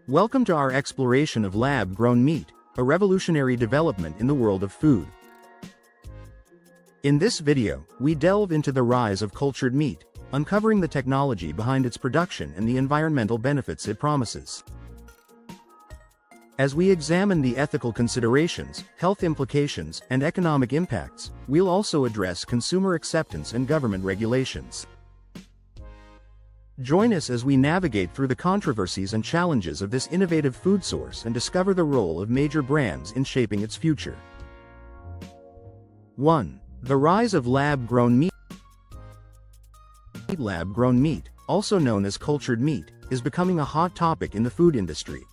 Welcome to our exploration of lab-grown meat, a revolutionary development in the world of food. In this video, we delve into the rise of cultured meat, uncovering the technology behind its production and the environmental benefits it promises. As we examine the ethical considerations, health implications, and economic impacts, we'll also address consumer acceptance and government regulations. Join us as we navigate through the controversies and challenges of this innovative food source and discover the role of major brands in shaping its future. 1. The rise of lab-grown meat. Lab-grown meat, also known as cultured meat, is becoming a hot topic in the food industry.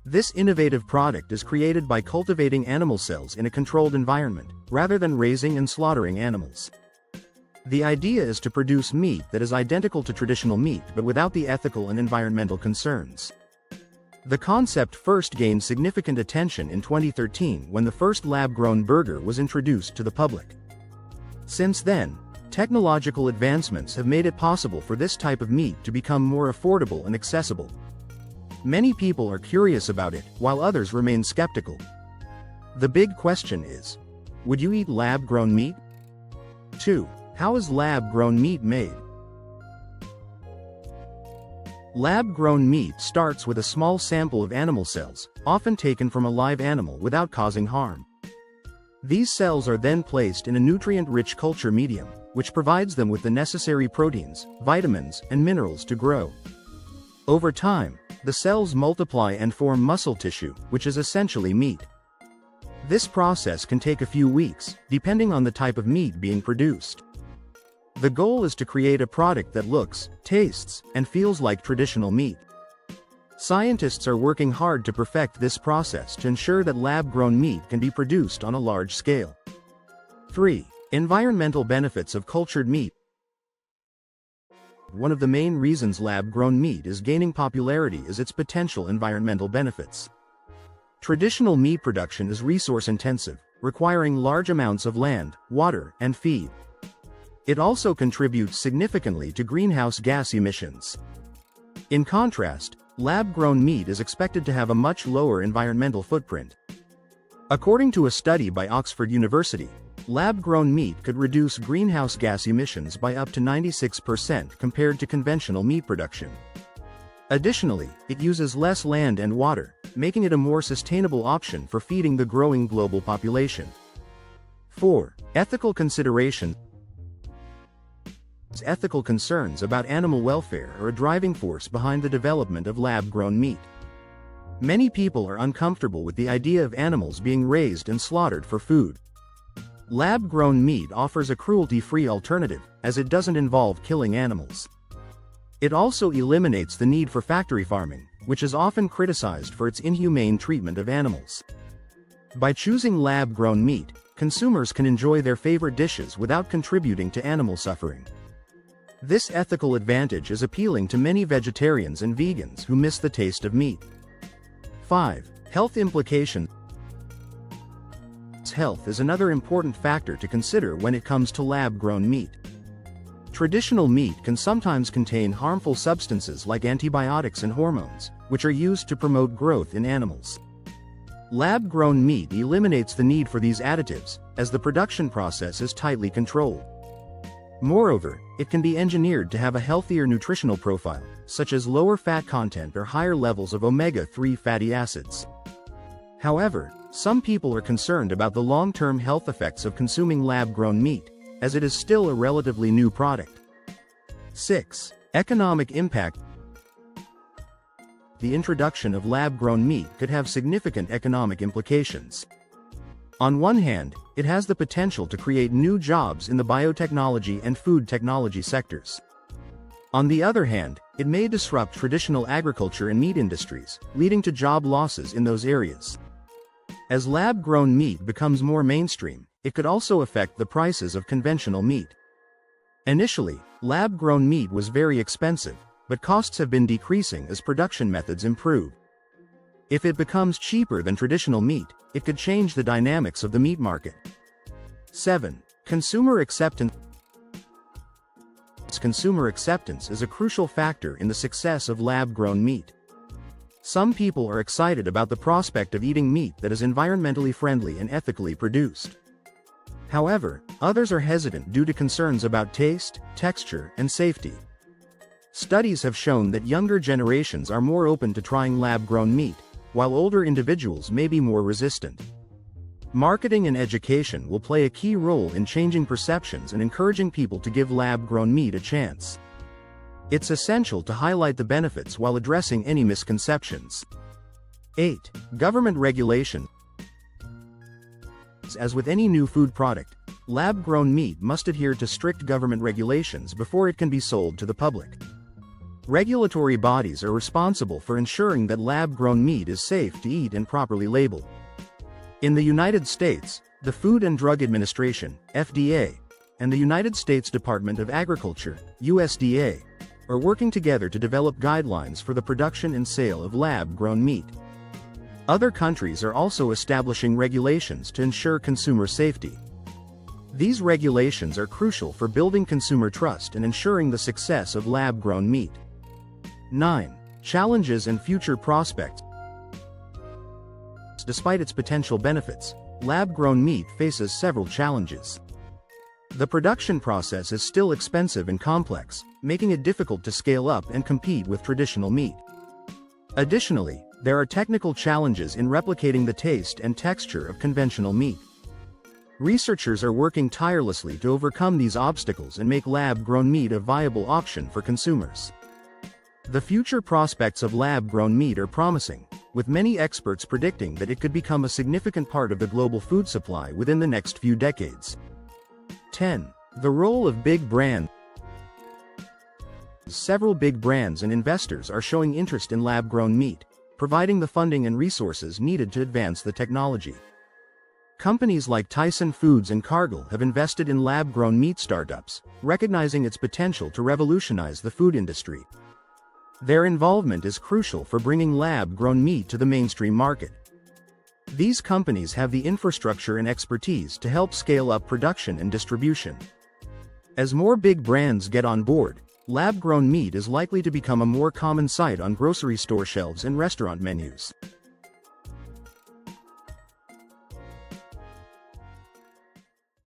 This innovative product is created by cultivating animal cells in a controlled environment, rather than raising and slaughtering animals. The idea is to produce meat that is identical to traditional meat but without the ethical and environmental concerns. The concept first gained significant attention in 2013 when the first lab-grown burger was introduced to the public. Since then, technological advancements have made it possible for this type of meat to become more affordable and accessible. Many people are curious about it, while others remain skeptical. The big question is, would you eat lab-grown meat? 2. How is lab-grown meat made? Lab-grown meat starts with a small sample of animal cells, often taken from a live animal without causing harm. These cells are then placed in a nutrient-rich culture medium, which provides them with the necessary proteins, vitamins, and minerals to grow. Over time, the cells multiply and form muscle tissue, which is essentially meat. This process can take a few weeks, depending on the type of meat being produced. The goal is to create a product that looks, tastes, and feels like traditional meat. Scientists are working hard to perfect this process to ensure that lab-grown meat can be produced on a large scale. 3. Environmental benefits of cultured meat. One of the main reasons lab-grown meat is gaining popularity is its potential environmental benefits. Traditional meat production is resource-intensive, requiring large amounts of land, water, and feed. It also contributes significantly to greenhouse gas emissions. In contrast, lab-grown meat is expected to have a much lower environmental footprint. According to a study by Oxford University, lab-grown meat could reduce greenhouse gas emissions by up to 96% compared to conventional meat production. Additionally, it uses less land and water, making it a more sustainable option for feeding the growing global population. 4. Ethical considerations. Ethical concerns about animal welfare are a driving force behind the development of lab-grown meat. Many people are uncomfortable with the idea of animals being raised and slaughtered for food. Lab-grown meat offers a cruelty-free alternative, as it doesn't involve killing animals. It also eliminates the need for factory farming, which is often criticized for its inhumane treatment of animals. By choosing lab-grown meat, consumers can enjoy their favorite dishes without contributing to animal suffering. This ethical advantage is appealing to many vegetarians and vegans who miss the taste of meat. 5. Health implications. Health is another important factor to consider when it comes to lab-grown meat. Traditional meat can sometimes contain harmful substances like antibiotics and hormones, which are used to promote growth in animals. Lab-grown meat eliminates the need for these additives, as the production process is tightly controlled. Moreover, it can be engineered to have a healthier nutritional profile, such as lower fat content or higher levels of omega-3 fatty acids. However, some people are concerned about the long-term health effects of consuming lab-grown meat, as it is still a relatively new product. 6. Economic impact. The introduction of lab-grown meat could have significant economic implications. On one hand, it has the potential to create new jobs in the biotechnology and food technology sectors. On the other hand, it may disrupt traditional agriculture and meat industries, leading to job losses in those areas. As lab-grown meat becomes more mainstream, it could also affect the prices of conventional meat. Initially, lab-grown meat was very expensive, but costs have been decreasing as production methods improve. If it becomes cheaper than traditional meat, it could change the dynamics of the meat market. 7. Consumer acceptance. Consumer acceptance is a crucial factor in the success of lab-grown meat. Some people are excited about the prospect of eating meat that is environmentally friendly and ethically produced. However, others are hesitant due to concerns about taste, texture, and safety. Studies have shown that younger generations are more open to trying lab-grown meat, while older individuals may be more resistant. Marketing and education will play a key role in changing perceptions and encouraging people to give lab-grown meat a chance. It's essential to highlight the benefits while addressing any misconceptions. 8. Government regulation. As with any new food product, lab-grown meat must adhere to strict government regulations before it can be sold to the public. Regulatory bodies are responsible for ensuring that lab-grown meat is safe to eat and properly labeled. In the United States, the Food and Drug Administration, FDA, and the United States Department of Agriculture, USDA, are working together to develop guidelines for the production and sale of lab-grown meat. Other countries are also establishing regulations to ensure consumer safety. These regulations are crucial for building consumer trust and ensuring the success of lab-grown meat. 9. Challenges and future prospects. Despite its potential benefits, lab-grown meat faces several challenges. The production process is still expensive and complex, making it difficult to scale up and compete with traditional meat. Additionally, there are technical challenges in replicating the taste and texture of conventional meat. Researchers are working tirelessly to overcome these obstacles and make lab-grown meat a viable option for consumers. The future prospects of lab-grown meat are promising, with many experts predicting that it could become a significant part of the global food supply within the next few decades. 10. The role of big brands. Several big brands and investors are showing interest in lab-grown meat, providing the funding and resources needed to advance the technology. Companies like Tyson Foods and Cargill have invested in lab-grown meat startups, recognizing its potential to revolutionize the food industry. Their involvement is crucial for bringing lab-grown meat to the mainstream market. These companies have the infrastructure and expertise to help scale up production and distribution. As more big brands get on board, lab-grown meat is likely to become a more common sight on grocery store shelves and restaurant menus.